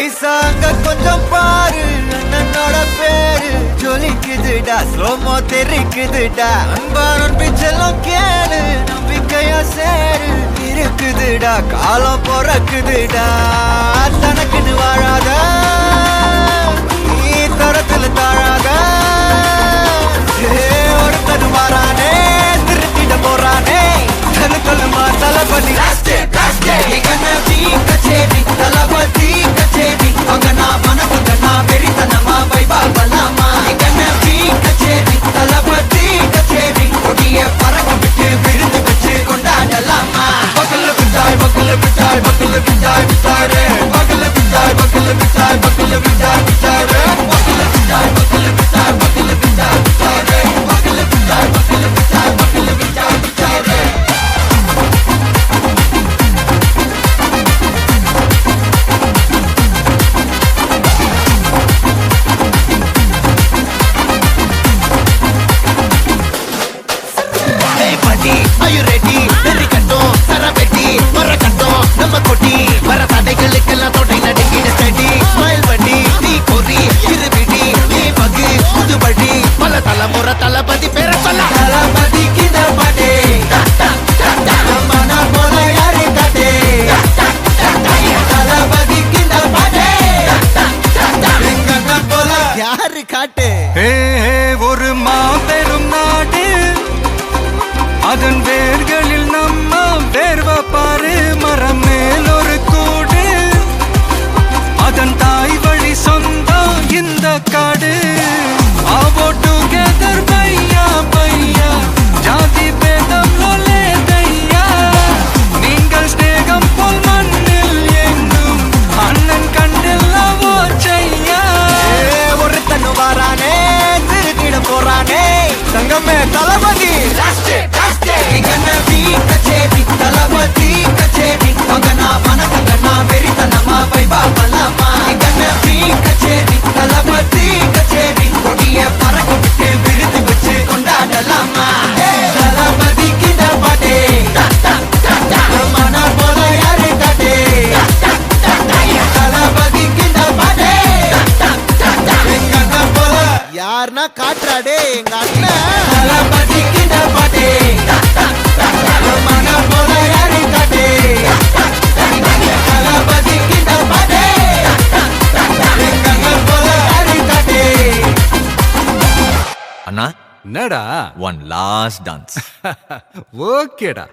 ஐசாங்க கொஞ்சம் பாரு அண்ணனோட பேரு ஜொலிக்குதுடா ஸ்லோமோ தெரிக்குதுடா அன்பான பிச்செல்லாம் கேளு நம்பிக்கையா சேரு இருக்குதுடா காலம் பொறக்குதுடா தனக்குன்னு வாழாத நீ தரத்துல தாழாத ஒருத்தன் வாரானே திருத்திட போறானே தலுக்கலுமா தளபதி தளபதி கச்சேரி அங்கனா மனசுங்கனா வெறித்தனமா வைபாபலாமா கச்சேரி தளபதி கச்சேரி கொடிய பறக்க விட்டு விருந்து வச்சு கொண்டாடலாமா பக்கல்ல பிட்டாய் பக்கல்ல பிட்டாய் பக்கல்ல பிட்டாய் பிட்டாரே பக்கல்ல பிட்டாய் பக்கல்ல பிட்டாய் பக்கல்ல பிட்டாய் பிட்டாரே பக்கல்ல பிட்டாய் பக்கல்ல பிட்டாய் பக்கல்ல பிட்டாய் பிட்டாரே பக்கல்ல பிட்டாய் பக்கல்ல பிட்டாய் பக்கல்ல பிட்டாய் பிட்டாரே Are you ready? Very கட்டம் சரவெட்டி வர கட்டம் நம்ம கொட்டி வர தடைகளுக்கெல்லாம் தொடை நடுங்கிட ஸ்டடி ஸ்மைல் பண்ணி நீ கொறி இருவிடி நீ பகு புதுபடி பல தலைமுறை தளபதி பேர சொல்ல தளபதி கித பாட்டே மன போல யாரு காட்டே தளபதி கித பாட்டே எங்க போல யாரு காட்டே ஒரு மாபெரும் நாடு அதன் வேர்களில் நம்ம வேர்வ பாரு மரம் மேல் ஒரு கூடு அதன் தாய் வழி சொந்தம் இந்த காடு ஆவோ டுகெதர் பையா பையா ஜாதி பேதம் லோலே தையா நீங்கள் ஸ்நேகம் போல் மண்ணில் எங்கும் அண்ணன் கண்டில்லவோ செய்யா ஒருத்தன் வாரானே திருத்திட போறானே சங்கமே தளபதி கச்சேரி தளபதி கச்சேரி அங்கனா மனசங்கனா வெறித்தனமா வைபாபலாமா கச்சேரி தளபதி கச்சேரி கொடிய பறக்க விட்டு விருது வச்சு கொண்டாடலாமா தளபதி கிட்ட பாட்டே மன போல யாரு காட்டே தளபதி கிட்ட பாட்டே எங்க போல யாருன்னா காட்டுறாடே எங்க அண்ணன் தளபதி கிட்ட பாட்டே அண்ணா என்னடா one last dance ஓகேடா